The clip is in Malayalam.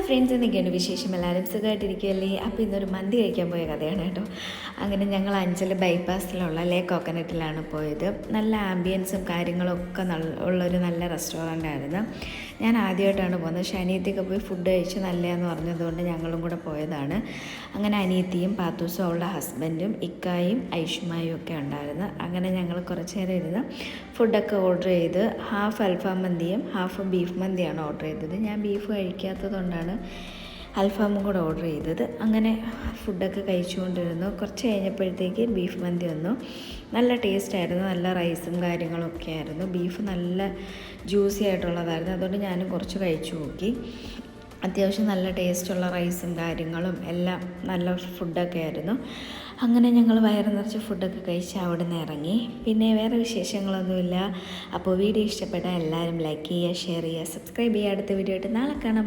ഫ്രണ്ട്സ്, എന്തൊക്കെയാണ് വിശേഷം? എല്ലാവരും സുഖമായിട്ടിരിക്കുകയല്ലേ? അപ്പോൾ ഇന്നൊരു മന്തി കഴിക്കാൻ പോയ കഥയാണ് കേട്ടോ. അങ്ങനെ ഞങ്ങൾ അഞ്ചൽ ബൈപ്പാസിലുള്ള കോക്കനട്ടിലാണ് പോയത്. നല്ല ആംബിയൻസും കാര്യങ്ങളൊക്കെ ഉള്ളൊരു നല്ല റെസ്റ്റോറൻ്റ് ആയിരുന്നു. ഞാൻ ആദ്യമായിട്ടാണ് പോകുന്നത്. പക്ഷേ അനിയത്തിയൊക്കെ പോയി ഫുഡ് കഴിച്ച് നല്ലതെന്ന് പറഞ്ഞതുകൊണ്ട് ഞങ്ങളും കൂടെ പോയതാണ്. അങ്ങനെ അനിയത്തിയും പാത്തൂസും അവളുടെ ഹസ്ബൻഡും ഇക്കായും ഐഷുമായും ഒക്കെ ഉണ്ടായിരുന്നു. അങ്ങനെ ഞങ്ങൾ കുറച്ച് നേരം ഇരുന്ന് ഫുഡൊക്കെ ഓർഡർ ചെയ്ത് ഹാഫ് അൽഫാം മന്തിയും ഹാഫ് ബീഫ് മന്തിയാണ് ഓർഡർ ചെയ്തത്. ഞാൻ ബീഫ് കഴിക്കാത്തതുകൊണ്ടാണ് അൽഫാമും കൂടെ ഓർഡർ ചെയ്തത്. അങ്ങനെ ഫുഡൊക്കെ കഴിച്ചുകൊണ്ടിരുന്നു. കുറച്ച് കഴിഞ്ഞപ്പോഴത്തേക്ക് ബീഫ് മന്തി വന്നു. നല്ല ടേസ്റ്റായിരുന്നു. നല്ല റൈസും കാര്യങ്ങളൊക്കെ ആയിരുന്നു. ബീഫ് നല്ല ജ്യൂസി ആയിട്ടുള്ളതായിരുന്നു. അതുകൊണ്ട് ഞാനും കുറച്ച് കഴിച്ചു നോക്കി. അത്യാവശ്യം നല്ല ടേസ്റ്റുള്ള റൈസും കാര്യങ്ങളും എല്ലാം നല്ല ഫുഡൊക്കെ ആയിരുന്നു. അങ്ങനെ ഞങ്ങൾ വയറ് നിറച്ച് ഫുഡൊക്കെ കഴിച്ച് അവിടെ നിന്ന് ഇറങ്ങി. പിന്നെ വേറെ വിശേഷങ്ങളൊന്നുമില്ല. അപ്പോൾ വീഡിയോ ഇഷ്ടപ്പെട്ടാൽ എല്ലാവരും ലൈക്ക് ചെയ്യുക, ഷെയർ ചെയ്യുക, സബ്സ്ക്രൈബ് ചെയ്യുക. അടുത്ത വീഡിയോ ആയിട്ട് നാളെ കാണാം.